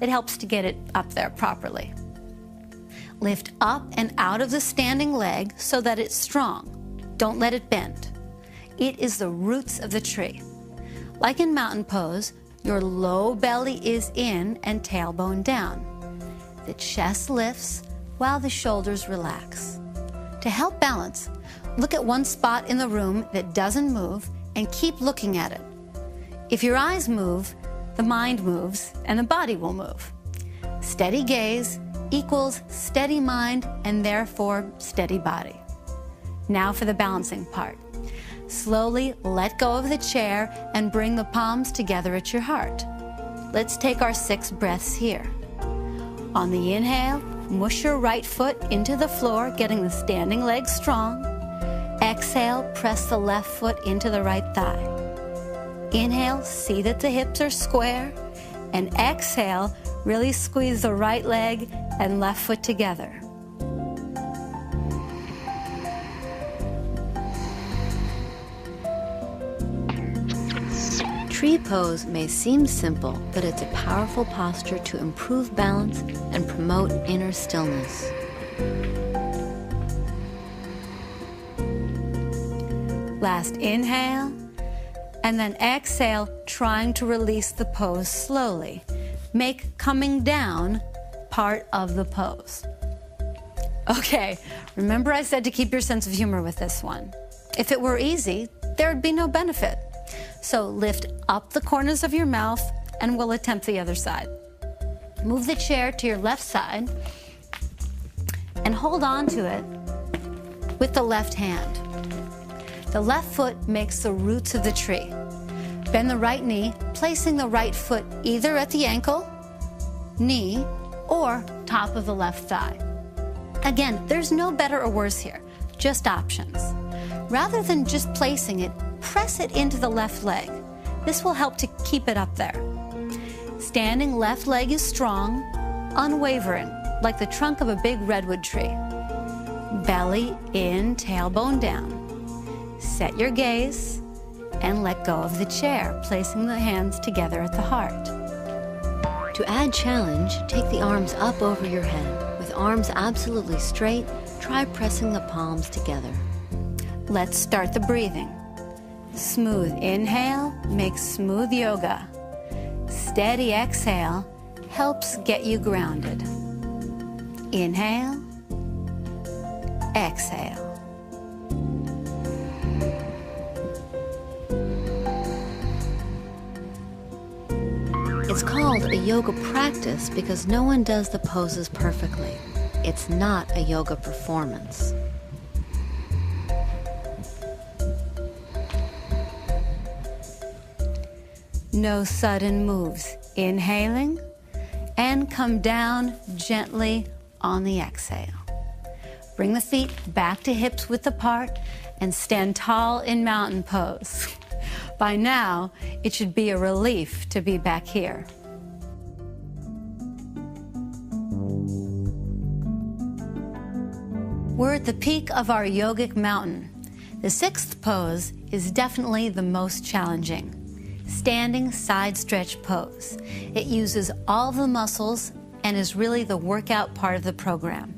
it helps to get it up there properly. Lift up and out of the standing leg so that it's strong. Don't let it bend. It is the roots of the tree. Like in mountain pose, your low belly is in and tailbone down. The chest lifts while the shoulders relax. To help balance, look at one spot in the room that doesn't move and keep looking at it. If your eyes move, the mind moves and the body will move. Steady gaze equals steady mind and therefore steady body. Now for the balancing part. Slowly let go of the chair and bring the palms together at your heart. Let's take our 6 breaths here. On the inhale, mush your right foot into the floor, getting the standing leg strong. Exhale, press the left foot into the right thigh. Inhale, see that the hips are square. And exhale, really squeeze the right leg and left foot together. Tree pose may seem simple, but it's a powerful posture to improve balance and promote inner stillness. Last inhale, and then exhale, trying to release the pose slowly. Make coming down part of the pose. Okay, remember I said to keep your sense of humor with this one. If it were easy, there'd be no benefit. So lift up the corners of your mouth and we'll attempt the other side. Move the chair to your left side and hold on to it with the left hand. The left foot makes the roots of the tree. Bend the right knee, placing the right foot either at the ankle, knee, or top of the left thigh. Again, there's no better or worse here, just options. Rather than just placing it, press it into the left leg. This will help to keep it up there. Standing left leg is strong, unwavering, like the trunk of a big redwood tree. Belly in, tailbone down. Set your gaze and let go of the chair, placing the hands together at the heart. To add challenge, take the arms up over your head. With arms absolutely straight, try pressing the palms together. Let's start the breathing. Smooth inhale makes smooth yoga. Steady exhale helps get you grounded. Inhale, exhale. It's called a yoga practice because no one does the poses perfectly. It's not a yoga performance. No sudden moves. Inhaling and come down gently on the exhale. Bring the feet back to hips width apart and stand tall in mountain pose. By now, it should be a relief to be back here. We're at the peak of our yogic mountain. The 6th pose is definitely the most challenging. Standing side stretch pose. It uses all the muscles and is really the workout part of the program.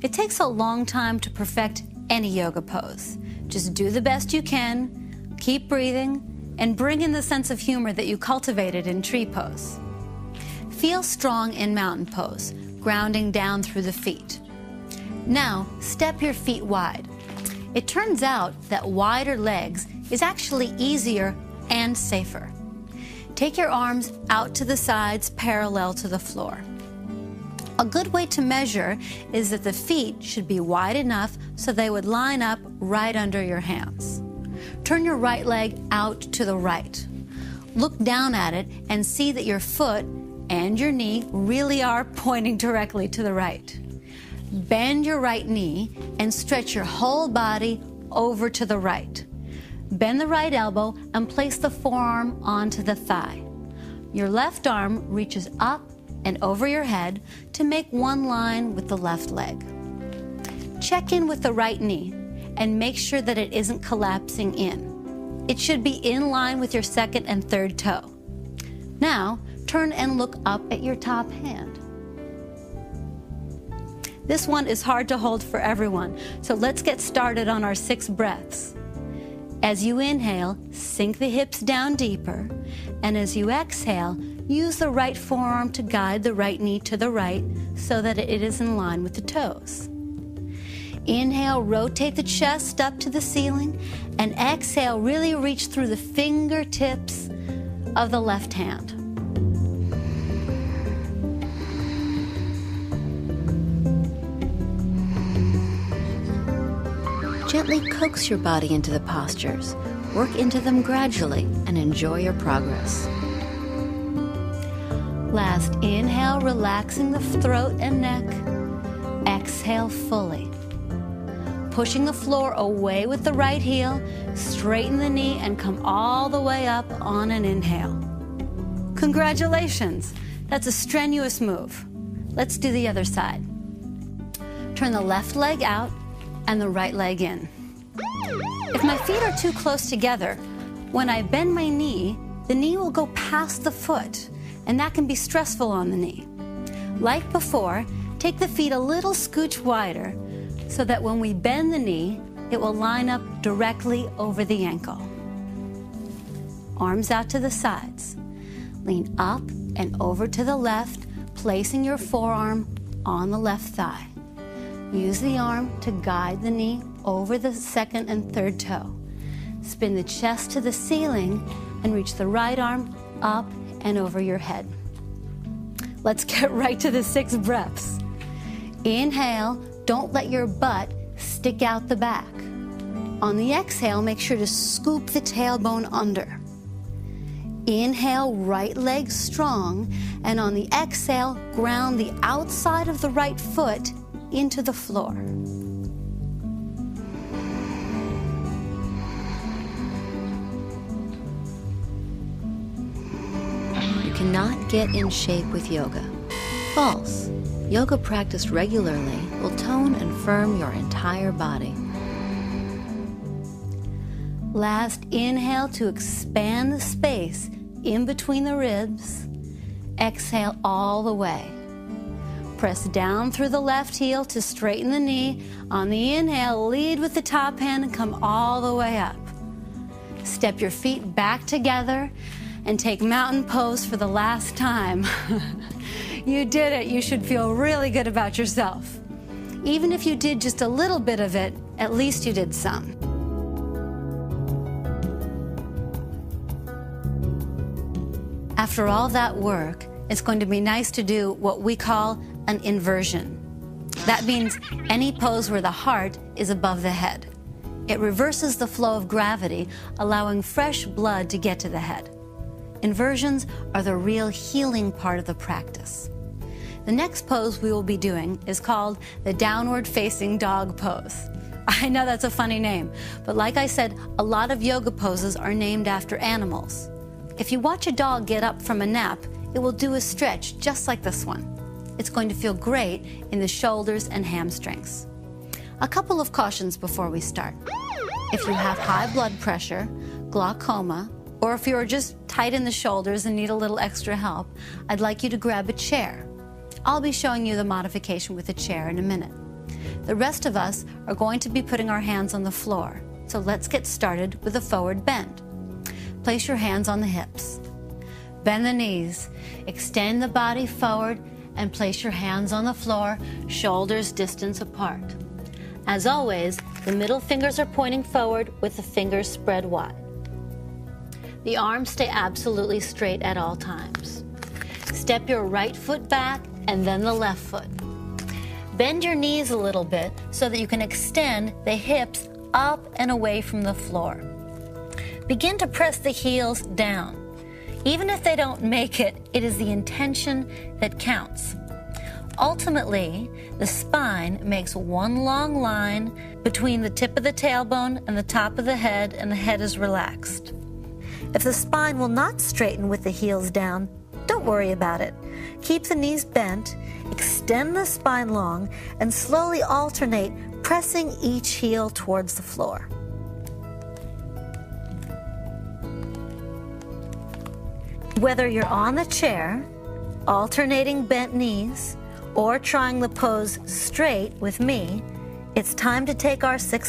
It takes a long time to perfect any yoga pose. Just do the best you can, keep breathing, and bring in the sense of humor that you cultivated in tree pose. Feel strong in mountain pose, grounding down through the feet. Now, step your feet wide. It turns out that wider legs is actually easier and safer. Take your arms out to the sides parallel to the floor. A good way to measure is that the feet should be wide enough so they would line up right under your hands. Turn your right leg out to the right. Look down at it and see that your foot and your knee really are pointing directly to the right. Bend your right knee and stretch your whole body over to the right. Bend the right elbow and place the forearm onto the thigh. Your left arm reaches up and over your head to make one line with the left leg. Check in with the right knee and make sure that it isn't collapsing in. It should be in line with your second and third toe. Now, turn and look up at your top hand. This one is hard to hold for everyone, so let's get started on our 6 breaths. As you inhale, sink the hips down deeper, and as you exhale, use the right forearm to guide the right knee to the right so that it is in line with the toes. Inhale, rotate the chest up to the ceiling, and exhale, really reach through the fingertips of the left hand. Gently coax your body into the postures. Work into them gradually and enjoy your progress. Last, inhale, relaxing the throat and neck. Exhale fully. Pushing the floor away with the right heel, straighten the knee and come all the way up on an inhale. Congratulations! That's a strenuous move. Let's do the other side. Turn the left leg out and the right leg in. If my feet are too close together, when I bend my knee, the knee will go past the foot, and that can be stressful on the knee. Like before, take the feet a little scooch wider so that when we bend the knee, it will line up directly over the ankle. Arms out to the sides. Lean up and over to the left, placing your forearm on the left thigh. Use the arm to guide the knee over the second and third toe. Spin the chest to the ceiling and reach the right arm up and over your head. Let's get right to the 6 breaths. Inhale, don't let your butt stick out the back. On the exhale, make sure to scoop the tailbone under. Inhale, right leg strong, and on the exhale, ground the outside of the right foot into the floor. You cannot get in shape with yoga. False. Yoga practiced regularly will tone and firm your entire body. Last, inhale to expand the space in between the ribs. Exhale all the way. Press down through the left heel to straighten the knee. On the inhale, lead with the top hand and come all the way up. Step your feet back together and take mountain pose for the last time. You did it. You should feel really good about yourself. Even if you did just a little bit of it, at least you did some. After all that work, it's going to be nice to do what we call an inversion. That means any pose where the heart is above the head. It reverses the flow of gravity, allowing fresh blood to get to the head. Inversions are the real healing part of the practice. The next pose we will be doing is called the downward facing dog pose. I know that's a funny name, but like I said, a lot of yoga poses are named after animals. If you watch a dog get up from a nap, it will do a stretch just like this one. It's going to feel great in the shoulders and hamstrings. A couple of cautions before we start. If you have high blood pressure, glaucoma, or if you're just tight in the shoulders and need a little extra help, I'd like you to grab a chair. I'll be showing you the modification with a chair in a minute. The rest of us are going to be putting our hands on the floor, so let's get started with a forward bend. Place your hands on the hips. Bend the knees, extend the body forward, and place your hands on the floor, shoulders distance apart. As always, the middle fingers are pointing forward with the fingers spread wide. The arms stay absolutely straight at all times. Step your right foot back and then the left foot. Bend your knees a little bit so that you can extend the hips up and away from the floor. Begin to press the heels down. Even if they don't make it, it is the intention that counts. Ultimately, the spine makes one long line between the tip of the tailbone and the top of the head, and the head is relaxed. If the spine will not straighten with the heels down, don't worry about it. Keep the knees bent, extend the spine long, and slowly alternate, pressing each heel towards the floor. Whether you're on the chair, alternating bent knees, or trying the pose straight with me, it's time to take our 6